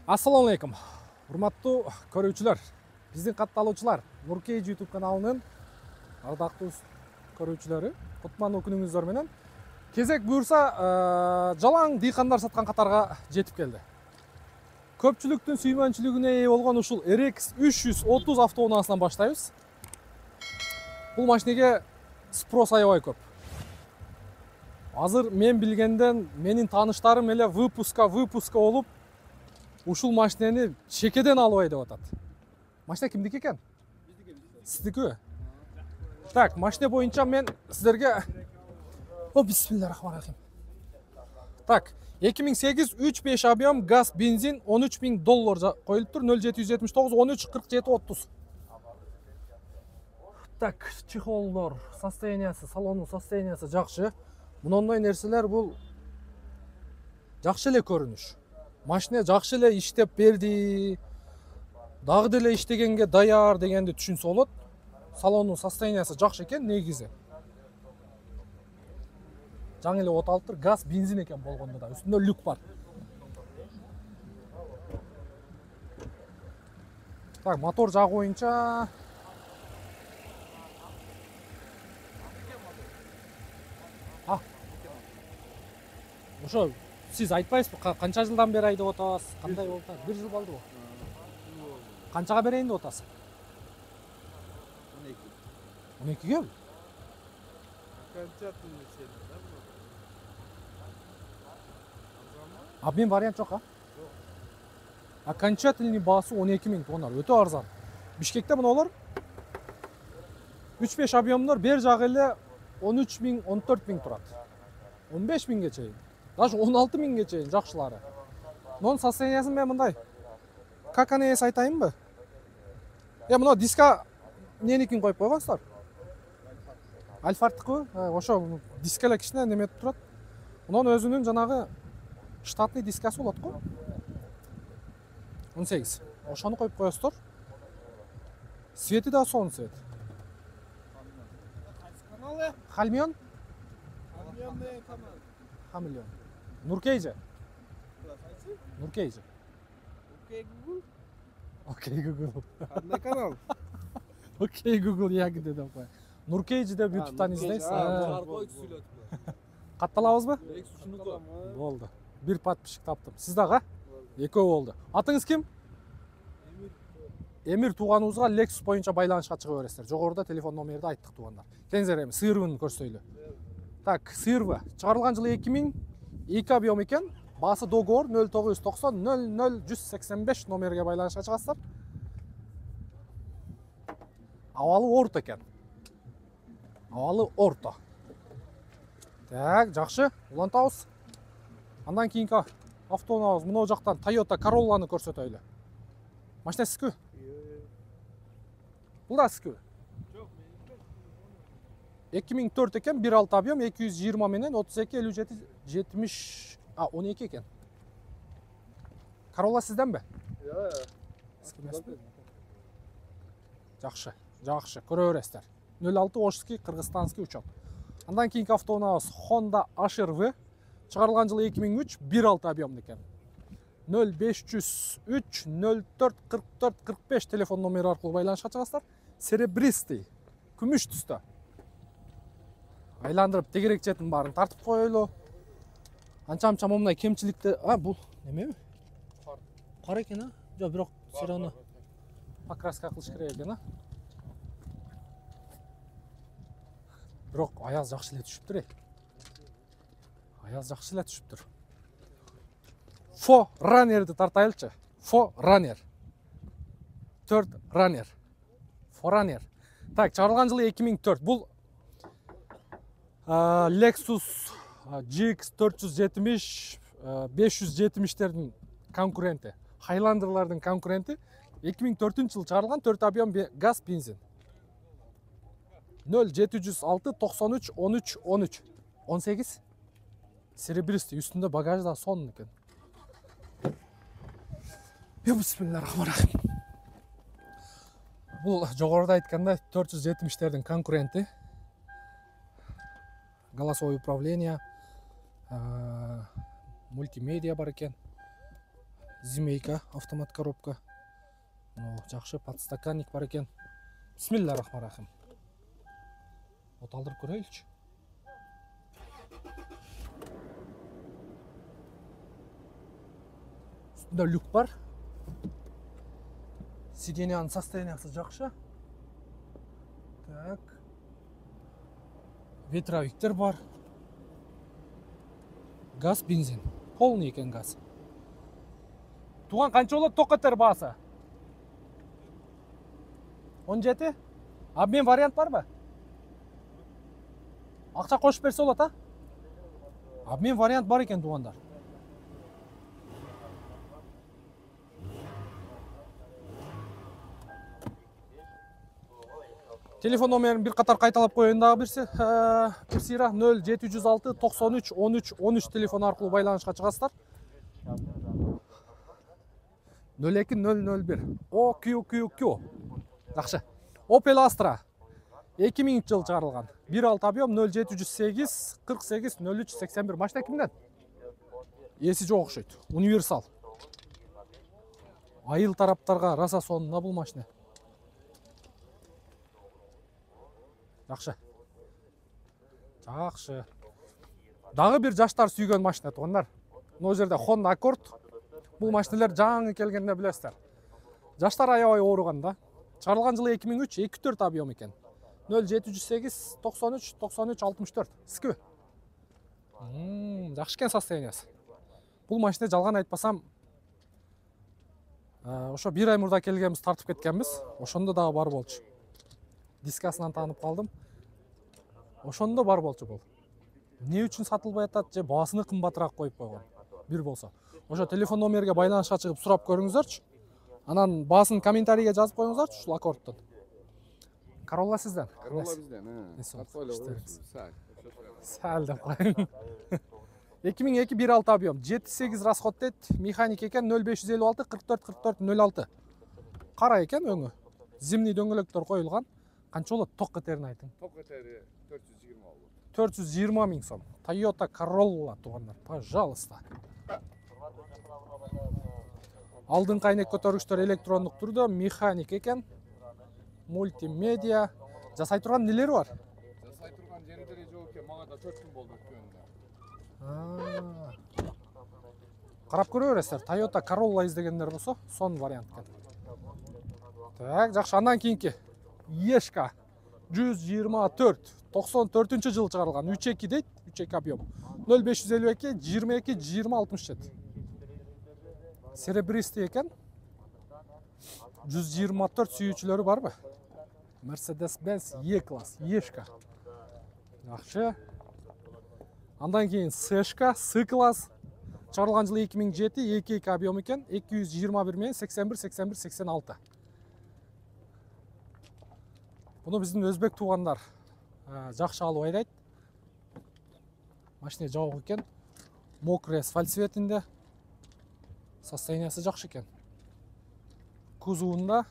Assalamu алейкум. Урматтуу көрүүчүлөр, биздин катталуучулар, Нуркейж YouTube каналынын ардактуу көрүүчүлөрү, кутмандуу күнүңүздөр менен кезек буюрса жалаң дыйкандар саткан катарга жетип келди. Көпчүлүктүн сүймөнчүлүгүнө ээ болгон ушул RX 330 автоунаасынан баштайбыз. Бул машинеге спрос аябай көп. Азыр мен билгенден менин тааныштарым эле выпуска болуп ушул машинени чекеден албай деп атат. Машина кимдики экен? Сиздики. Так, машина боюнча мен сиздерге бисмиллахиррахманиррахим. Так, 2008 3.5 объем газ бензин $13.000 коюлуптур. 0779 13 47 30. Так, чехолдор, состояниясы, салондун состояниясы жакшы. Мындай нерселер бул жакшы эле көрүнүш. Машина жакшы эле иштеп берди. Дагы деле иштегенге даяр дегенди түшүнсө болот. Салондун состояниясы жакшы экен негизи. Жаңы эле от алыптыр, газ бензин экен болгондо да. Үстүндө люк бар. Так, мотор жагы боюнча ошо сиз айтпайсызбы, канча жылдан бери айдап атасыз, кандай болду? 1 жыл болдубу? Канчага берейин деп атасыз? 12. 12ге? Мен вариант жок, Окончательный баасы 12.000 тонна, өтө арзан. Бишкекте мыналар 3.5 объемдор бер жагы эле 13.000, 14.000 турат. 15.000ге чейин. Даже 16.000ге чейин жакшылары. Нон состояниясын мен мындай. Как аны эс айтайынбы? Мына диска неникин коюп койгонсуздар. Альфардтыкы, ошо дискалар кичине неме турат. Мунун өзүнүн жанагы штатный дискасы болот го. 18. Ошону коюп коесуздар. Свети да сон цвет. Хальмион? Хамелеон. Нуркейже? Нуркейже. Окей, Google. Кандай канал? Окей, Google, яги деп кой. Нуркейже деп YouTube'тан издейсиз. Катталабызбы? Болду. Бир подписчик таптым. Сиз дагы? Экөө болду. Атыңыз ким? Эмир тууганыбызга Lexus боюнча байланышка чыга бересиздер. Жогоруда телефон номерди айттык туугандар. Келиңиздер эми сыйырбын көрсөтөйлү. Так, сыйырбы. Чыгарылган жылы 2000, 2 объем экен. Баасы договор 0990 00185 номерге байланышка чыгасыздар. Абалы орто экен. Абалы орто. Так, жакшы. Улантабыз. Андан кийинки автоунаабыз мына жактан Toyota Corolla'ны көрсөтөйлү. Машина сизби? Бул да сизби? 2004 экен, 1.6 объем, 220 менен 32 57 70 12 экен. Corolla сизденби? Жакшы, жакшы, көрө бересиздер. 06 Ошский кыргызстанский учет. Андан кийинки автоунаабыз Honda HR-V. Чыгарылган жылы 2003, 1.6 объем экен. 0503 04 44 45 телефон номери аркылуу байланышка чыгасыздар. Серебристый, күмүш түстө. Айландырып тегерек четин баарын тартып коелу. Анча-мынча момундай кемчиликти, бул неме? Кар экен, жок, бирок сираны покраска кылыш керек экен, Бирок аяз жакшы эле түшүптүр. Аяз жакшы эле түшүптүр. Forerunner'ди тартайлычы. Forerunner. Third Runner. Forerunner. Так, чыгарылган жылы 2004. Бул Lexus GX 470, 570'тердин конкуренти. Highlander'лардын конкуренти. 2004-жылы чыгарылган 4 объем газ бензин. 0706 93 13 13 18. Серебристый, үстүндө багаж да сон экен. Бисмиллахиррахманиррахим. Бул жогоруда айткандай 470'тердин конкуренти. Голосовое управление, мультимедиа бар экен. зимейка, автомат коробка. Жакшы подстаканник бар екен. Бисмилла рахман рахим. От алдырып көрөйлүчү. Үстүндө люк бар. Сиденьянын состояниясы жакшы. Так. Ветровиктер бар. Газ, бензин. Полный екен газ. Туған қанша болады ток кетер баасы? 17? Обмен вариант бар ба? Ақша қошып берсе болады, а? Обмен вариант бар екен туғандар. Телефон номерін bir қатар қайталап қойын дағы бір сира 0706 93 13 13 телефон арқылы байланышқа шығасыздар. 02001 OQQQ. Жақсы. Opel Astra 2000 жыл шығарылған. 1.6 объем 0708 48 03 81. Машина кімден? Есі жоқ оқшайды. Универсал. Айыл тараптарға раса сонына бұл машина. Жақшы. Жақшы. Дағы бір жаштар сүйген машина туғандар. Бұл жерде Honda Accord. Бұл машиналар жаңы келгенде білесіздер. Жаштар аябай ауырғанда. Шығарылған жылы 2003, 2.4 объем екен. 0708 93 93 64. Сізгі? Жақшы кен состояниясы. Бұл машина жалған айтпасам, ошо бір ай мурда келгенбіз, тартып кеткенбіз. Ошондо дағы бар болчу. Дискасынан танып қалдым. Ошондо бар болчу бұл. Не үчүн сатылбай атат же баасыны кымбатыраак коюп койгон. Бир болсо. Ошо телефон номерге байланышка чыгып сурап көрүңүздөр. Анан баасын комментарийге жазып коюңуздар ушул Аккордтон. Corolla сизден? Corolla бизден, Сәл деп коюң. 2002 1.6 объем, 7-8 расход дейт, механик екен 0556 44 44 06. Кара екен өңү. Зимний дөңгөлөктөр коюлган. Канча болот ток кетерин айтың? Ток кетери 420 болот. 420 миң сом. Toyota Corolla тугандар. Пожалуйста. Алдын кайнек көтөргүчтөр электрондук түрдө, механик экен. Мультимедиа. Жасай турган нелери бар? Жасай турган жердери жок экен. Мага да 4 күн болду өткөндө. Карап көрө бересиздер. Toyota Corolla издегендер болсо, сон вариант экен. Так, жакшы. Андан кийинки Ешка 124 94 жыл чыгарылган 3.2 дейт, 3.2 объем. 0552 22 20 67. Серебристый екен. 124 сүйүүчүлөрү барбы? Mercedes-Benz E-класс, Ешка. Жакшы. Андан кийин Сэшка, С-класс. Чыгарылган жылы 2007, 2.2 объем екен, 221 менен 81 81 86. Bunu біздің өзбек туғандар жақшы алып айдайды. Машина жауық екен. Мокрый асфальт цветінде. Состояниясы жақшы екен. Кузуында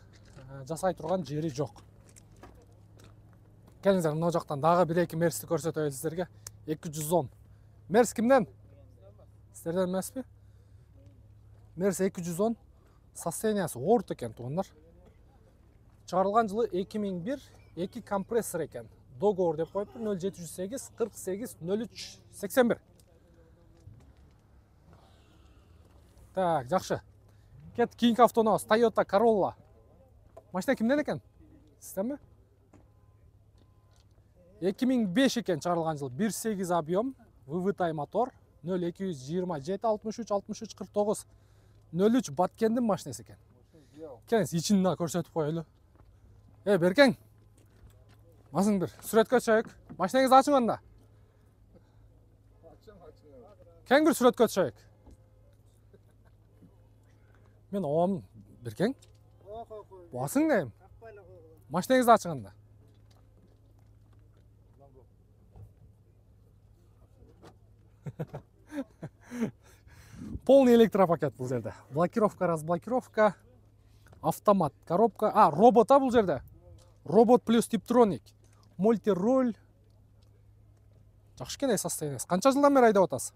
жасай тұрған жері жоқ. Келіңіздер, мына жақтан дағы 1-2 мерсті көрсетіп сіздерге. 210. Мерс кімден? Сіздерден емес пе? Мерс 210. Состояниясы орт екен туғандар. Чыгарылган жылы 2001, 2 компрессор екен. Договор деп коюп 0708 48 03 81. Так, жакшы. Кет кийинки автоунабыз Toyota Corolla. Машина кимден екен? Сизденби? 2005 екен чыгарылган жыл. 1.8 объем, VVT мотор, 0227 63 63 49 03 Баткендин машинасы екен. Келиңиз ичинде көрсөтүп коелу. Беркен. Масың бір сүрөткө түшөйүк. Машинаңыз ачың анда. Кең бір сүрөткө түшөйүк. Мен оом Беркен. Басың дейм. Машинаңыз ачың анда. Полный электропакет бұл жерде. Блокировка, разблокировка, автомат, коробка. Робота бұл жерде. Робот плюс типтроник. Мультироль. Жақшы кеней состояниясы. Қанша жылдан бері айдап отасыз?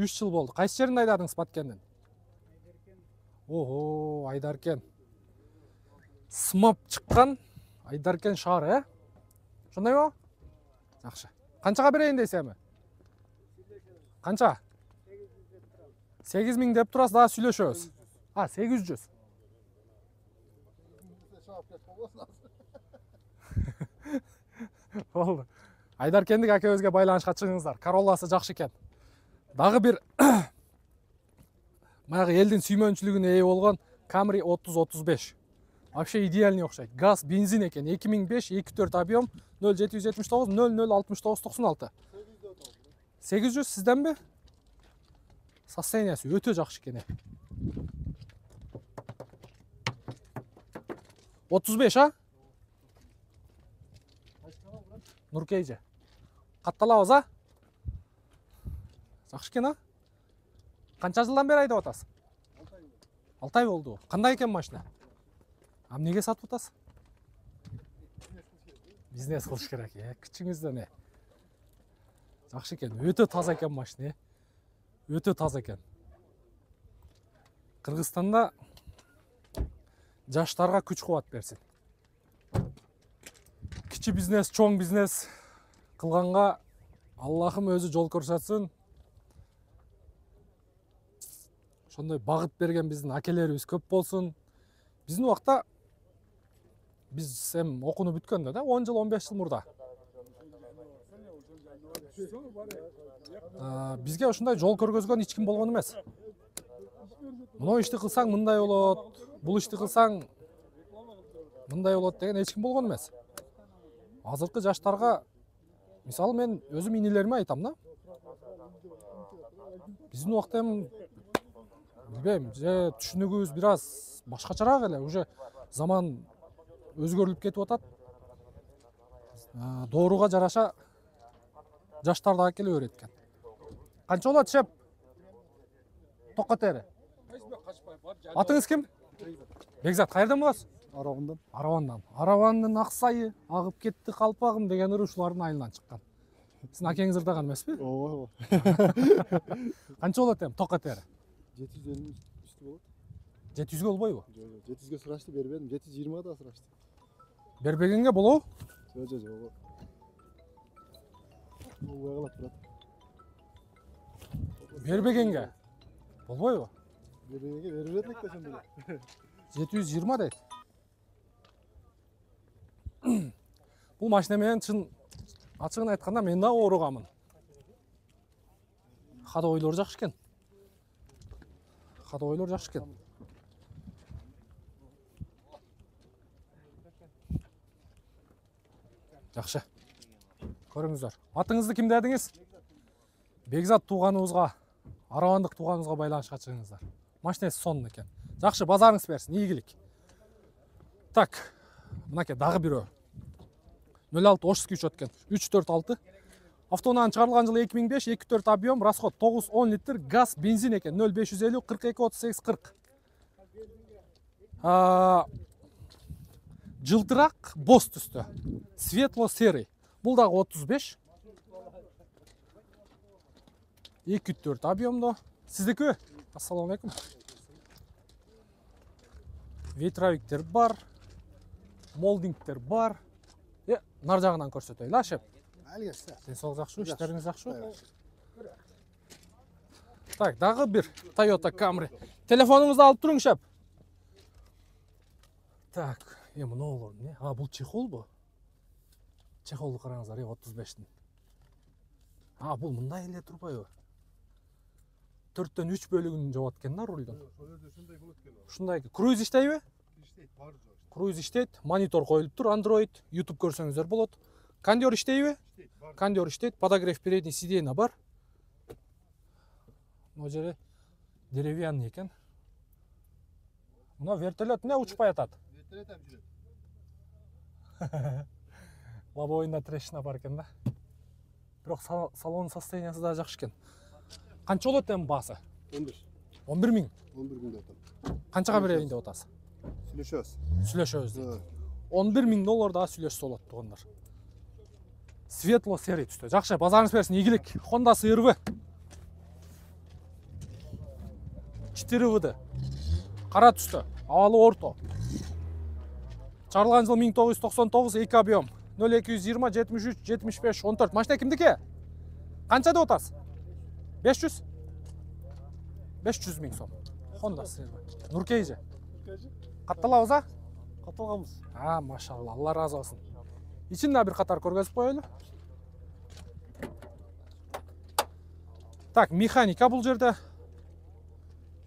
3 жыл болды. Қайсы жерінде айдадыңыз Баткенден? Ого, Айдаркен. Сымап шыққан Айдаркен шары, Шондай ма? Жақсы. Қаншаға берейін дейсемі? Қанша? 8.000 деп тұрасыз, daha сөйлешөз. 800. Болды. Айдаркендік әкебізге байланышқа шығыңыздар. Королласы жақсы екен. Дағы бір мағы елдің сүймөнчілігіне ие болған Camry 30-35. Вообще идеальный оқшайды. Газ, бензин екен. 2005, 2.4 объем, 0,779, 0,069,96. 800 сізден бе? Состояниясы өте жақсы екен. 35, а? Нұркейже. Қатталауыз, а? Жақсы екен, а? Қанша жылдан бері айдап отасыз? 6 ай болды. Қандай екен машина? Неге сатып отасыз? Бизнес қылыш керек. Күчіңізді не? Жақсы екен. Өте таза екен машина. Өте таза екен. Қырғызстанда жаштарға күч қуат берсін. Кичи бизнес, чоң бизнес қылғанға Аллахым өзі жол көрсетсін. Шондай бағыт берген біздің әкелеріміз көп болсын. Біздің уақытта біз оқуны бүткенде, 10 жыл, 15 жыл мұрда. Бізге ошындай жол көргөзгөн ешкім болған емес. Мұны ішті қылсаң мындай олот, бұл ішті қылсаң мындай олот деген ешкім болған емес. Азыркы жаштарға, мисалы мен өзім инелеріме айтам да. Біздің уақытта білбеймін, түшінігіз біраз башқачарақ әлі, уже заман өзгөріліп кетіп отат. Doğruға жараша жаштарды әкеле өреткен. Қанша олат шеп? Тоққа тәрі. Атыңыз кім? Бекзат, қайырдан боласыз? Аравандан. Аравандан. Араванның ақсайы, ағып кетті қалпағым деген ұрушылардың айынан шыққан. Сіздің әкеңіз ырдаған емес пе? Ооба. Қанша олат ем? Тоққа тәрі. 750 üstü болады. 700-ге болбой бу? 700-ге сұрашты, бербедім. 720-ға да сұрашты. Бербегенге болу? Жоқ. Ол ояғалап тұрады. Бербегенге? Болбой бу? Бербегенге беріп едік те сонда. 720 дейді. Бұл машина мен шын ачығын айтқанда мен да оруғамын. Хада ойлар жақшы екен. Жақшы. Көріңіздер. Атыңызды кім дедіңіз? Бекзат туғаныңызға, Аравандық туғаныңызға байланышқа шығыңыздар. Машинасы сонын екен. Жақшы, базарыңыз берсін, игілік. Так, мынаке дағы бирөө. 06 Ошский үч өткен. 346. Автонан шығарылған жылы 2005, 2.4 объем, расход 9-10 литр, газ, бензин екен. 0550, 42-38-40. Жылтырақ, боз түсті. Светло-серый. Бұл дағы 35. 2.4 объемды. Сіздікі? Ассаламалейкум. Ветровиктер бар. Молдингтер бар. Нар жағынан көрсетейін, шеп? Денсаулық жақшы, іштеріңіз жақшы. Так, дағы бір Toyota Camry. Телефоныңызды алып тұрың, шеп? Так, мұны олар не? Бұл чехол бұ? Чехолды қараңыздар, 35-тің. Бұл мұндай еле тұрбай. 4-тен 3 бөлігін жауат кенна рульден. Шындай, круиз іштей бе? Круиз іштейді, монитор қойылып тұр, Android, YouTube көрсеңіздер болады. Кондер іштей бе? Кондер іштейді, подогрев передний сиденье бар. О жере деревянный екен. Мына вертолет не ұшпай атады? Вертолет жүреді. Лобовойында трещина бар екен да. Бірақ салон состояниясы да жақсы екен. Қанша олат әм басы? 11. 11 мың? 11 күнде отам. Қаншаға берейін деп отасы? Сүйлешөз. $11,000 да сүйлеш солат тұғындар. Светло серый түсті. Жақшы, базарыңыз берсін, игілік. Honda CR-V. 4ВД. Кара түстө. Абалы орто. Чарылган жыл 1999, 2 объем. 0220 73 75 14. Машина кимдики? Канча деп атасыз? 500? 500 миң сом. Honda Civic. Нуркейже. Катталабыз, а? Катталганбыз. Машалла, Алла разы болсын. Ичинде бир катар көргөзүп коелу. Так, механика бул жерде.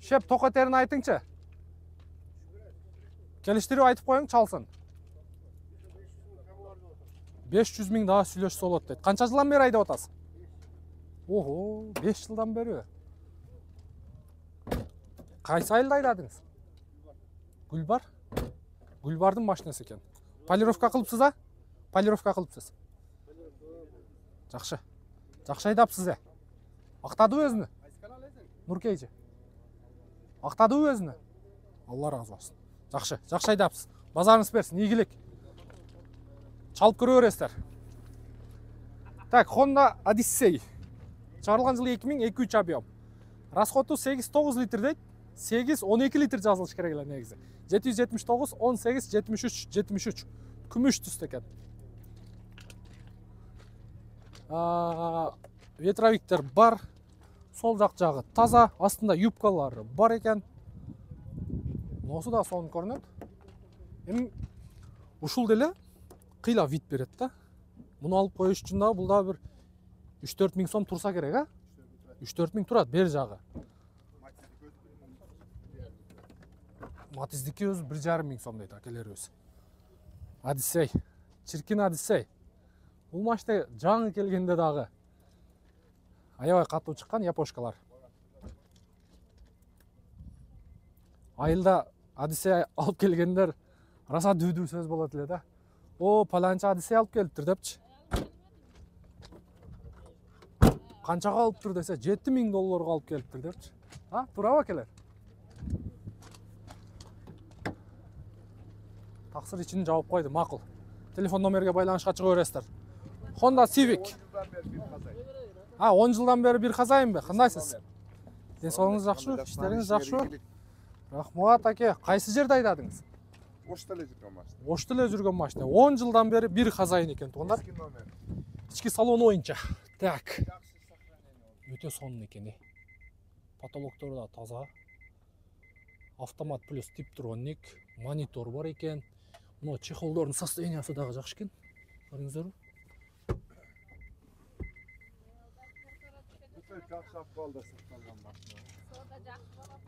Шеп токотерин айтыңчы. Келиштирип айтып коюң, чалсын. 500 миң дагы сүйлөшсө болот дейт. Канча жылдан бери айдап атасыз? Ого, 5 жылдан бери. Кайсы айылда айдадыңыз? Гүлбар? Гүлбардын машинасы экен. Полировка кылыпсыз, а? Полировка кылыпсыз. Жакшы. Жакшы айдапсыз, Актадыбы өзүнү? Нуркейже. Актадыбы өзүнү? Алла разы болсун. Жакшы, жакшы айдапсыз. Базарыңыз берсин, ийгилик. Чалып көрө бересиздер. Так, Honda Odyssey. Чыгарылган жылы 2002 объем. Расходу 8-9 литр дейт. 8-12 литр жазылыш керек эле негизи. 779 18 73 73. Күмүш түстө экен. Ветровиктер бар. Сол жак жагы таза, астында юбкалары бар экен. Ноосу да сонун көрүнөт. Эми ушул деле кыйла вид берет да. Муну алып коюш үчүн да бул да бир 3-4 миң сом турса керек, а? 3-4 миң турат бер жагы. Матиздики өзү 1,5 миң сом дейт акелерибиз. Odyssey. Чиркин Odyssey. Бул машина жаңы келгенде дагы аябай катуу чыккан япошкалар. Айылда Odyssey алып келгендер раса дүүдүү сөз болот эле да. О, паланча Odyssey алып келиптир депчи. Канчага алыптыр десе, 7 миң долларга алып келиптир депчи. Туурабы акелер? Таксыр ичин жауап койду, макул. Телефон номерге байланышка чыга бересиздер. Honda Civic. 10 жылдан бери бир хозяин бе? Кандайсыз? Ден соолугуңуз жакшыбы? Иштериңиз жакшыбы? Рахмат аке. Кайсы жерде айдадыңыз? Ошто эле жүргөн машина. Ошто эле жүргөн машина. 10 жылдан бери бир хозяин экен туугандар. Ички салон оюнча. Так. Өтө сонун экен. Потолоктору да таза. Автомат плюс типтроник, монитор бар экен. Мына чехолдордун состояниясы дагы жакшы экен. Караңыздарбы?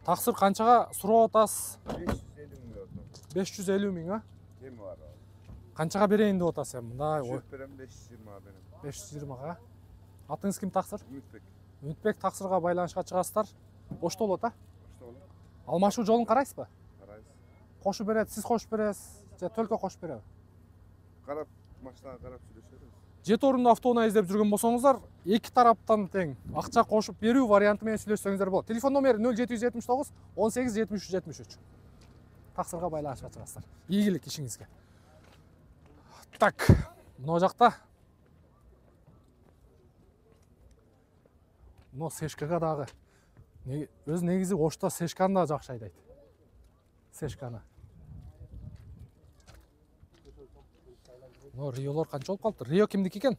Таксыр канчага сурап атасыз? 550 миң, а? Эми бар. Канчага берейин деп атасыз эми? Мындай ой. Берем 520 берем. 520га. Атыңыз ким таксыр? Үмүтбек. Үмүтбек таксырга байланышка чыгасыздар. Ошто болот, а? Ошто болот. Алмашуу жолун карайсызбы? Карайбыз. Кошуп берет, сиз кошуп бересиз, же төлкө кошуп береби? Карап, машинага карап сүйлөшөбүз. Жет орунду автоунаа издеп жүргөн болсоңуздар, эки тараптан тең акча кошуп берүү варианты менен сүйлөшсөңүздөр болот. Телефон номери 0779 18 73 73. Таксырга байланышка чыгасыздар. Ийгилик ишиңизге. Так, мына жакта мына Сешкага дагы өз негизи Ошто Сешканы да жакшы айдайт. Сешканы. Но Риолор канча болуп калыптыр? Рио кимдики экен?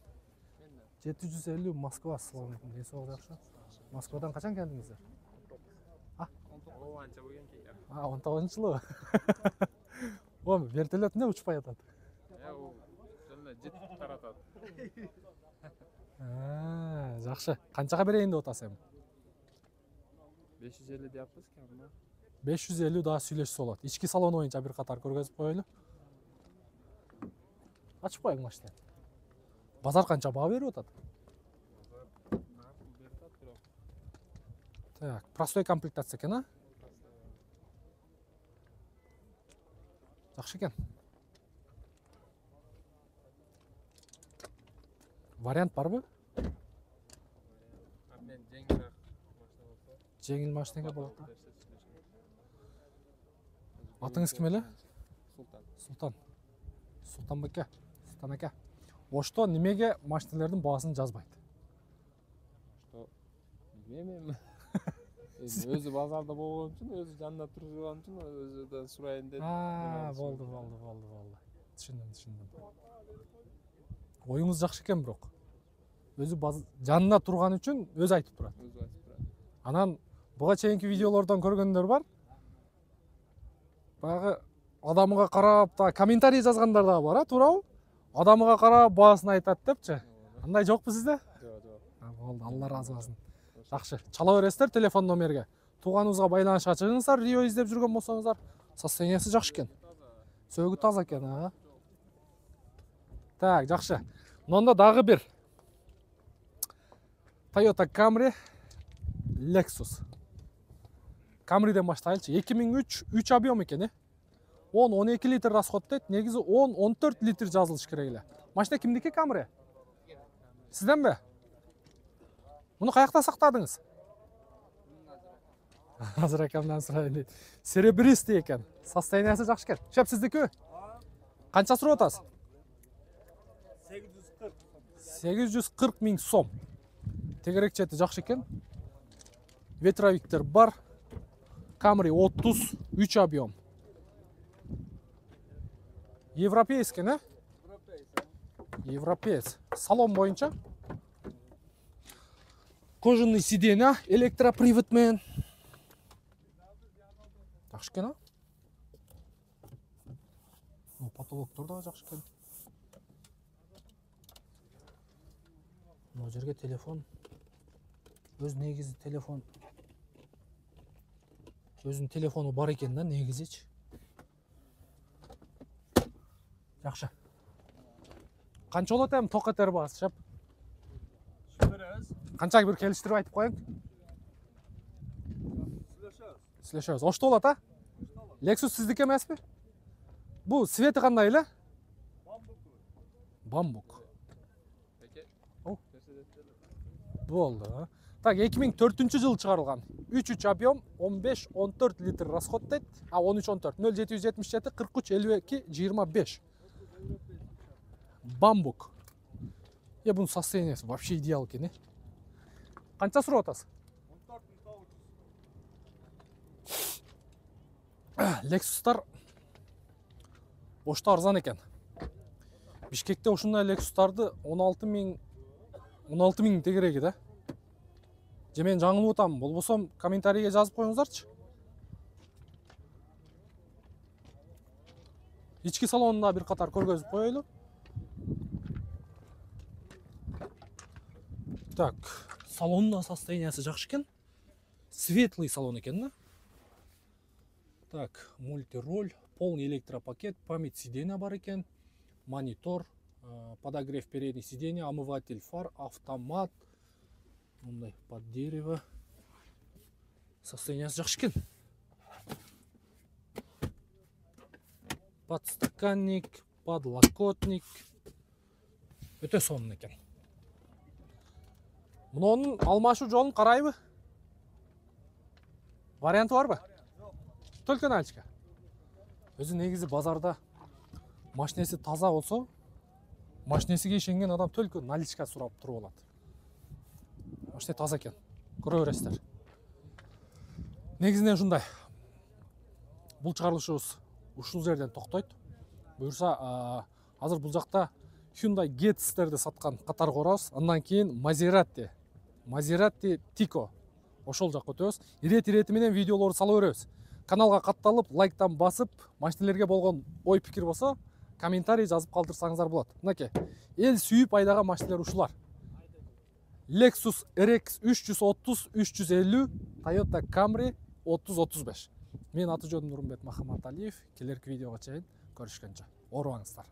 750 Москва салону. Ден соолук жакшы. Москвадан качан келдиңиздер? 19-жылы. О, вертолет эмне учпай атат? Жет таратат. Жакшы. Канчага берейин деп атасыз эми? 550 деппиз кемби? 550 дагы сүйлөшсө болот. Ички салон боюнча бир катар көргөзүп коелу. Ачып коюң машина. Базар канча баа берип атат? Так, простой комплектация экен, а? Жакшы экен. Вариант барбы? Мен жеңилирээк машина болсо. Жеңил машинеге болот да. Атыңыз ким эле? Султан. Султан. Султанбеке. Султан ака. Ошто немеге машиналардын баасын жазбайт? Что? Билбейм. Өзү базарда болгон үчүн, өзү жанында турган үчүн өзүдөн сурайын дедим. Болду. Түшүндүм. Оюңуз жакшы экен бирок. Өзү жанында турган үчүн өзү айтып турат. Өзү айтып турат. Анан буга чейинки видеолордон көргөндөр бар. Баягы адамга карап да комментарий жазгандар да бар, туурабы? Адамга карап баасын айтат депчи. Андай жокпу сизде? Жок. Болду, Алла разы болсун. Жакшы. Чала бересиздер телефон номерге. Тууганыңызга байланышка чыгыңыздар, Рио издеп жүргөн болсоңуздар. Состояниясы жакшы экен. Сөөгү таза экен, а. Так, жакшы. Мында дагы бир Toyota Camry, Lexus. Camry'ден баштайлычы. 2003 3 объем экен, 10-12 литр расходдойт. Негизи 10-14 литр жазылыш керек эле. Машина кимдики Camry? Сизденби? Муну каякта сактадыңыз? Азыр акамдан сурайын дейт. Серебристый экен. Состояниясы жакшы экен. Шеп сиздики? Канча сурап атасыз? 840 миң сом. Тегерек чети жакшы экен. Ветровиктер бар. Camry 33 объем. Европейский, не? Европеец. Салон боюнча. Кожаный сиденья, электропривод менен. Жакшы экен, а? Потолоктор да жакшы экен. Мына жерге телефон. Өз негизи телефон. Өзүнүн телефону бар экен да, негизичи. Жакшы. Канча болот эми ток этер баасы, шап? Канча бир келиштирип айтып коеюң? Сүйлөшөбүз. Ошто болот, а? Lexus сиздики эмеспи? Бу свети кандай эле? Бамбук. Болду, а? Так, 2004-жылы чыгарылган. 3 объем, 15-14 литр расходдойт. 13-14, 0777 43 52 25. Бамбук. Бунун состояниясы вообще идеал экен, Канча сурап атасыз? 14.900. Lexustар ошто арзан экен. Бишкекте ушундай Lexustарды 16 миң тегереги да. Же мен жаңылып атам, болбосом комментарийге жазып коюңуздарчы. Ички салонунда бир катар көргөзүп коелу. Так, салонунда состояниясы жакшы экен. Светлый салон экен, да? Так, мультироль, полный электропакет, память сиденья бар экен, монитор, подогрев передних сидений, омыватель фар, автомат, мындай под дерево. Состояниясы жакшы экен. Подстаканник, подлокотник. Өтө сонун экен. Мунун алмашуу жолун карайбы? Варианты барбы? Только наличка. Өзү негизи базарда машинеси таза болсо, машинесиге ишенген адам только наличка сурап туруп алат. Машина таза экен. Көрө бересиздер. Негизинен ушундай. Бул чыгарылышыбыз ушул жерден токтойт. Буюрса, азыр бул жакта Hyundai Getz'терди саткан катар көрөбүз. Андан кийин Maserati Tico. Ошол жакка өтөбүз. Ирети менен видеолорду сала беребиз. Каналга катталып, лайктан басып, машинелерге болгон ой пикир болсо, комментарий жазып калтырсаңыздар болот. Мынакей, эл сүйүп айдаган машинелер ушулар. Lexus RX 330, 350, Toyota Camry 30-35. Мен аты жөнүм Нурмбет Махаматалиев. Келерки видеого чейин көрүшкөнчө. Оорубаңыздар.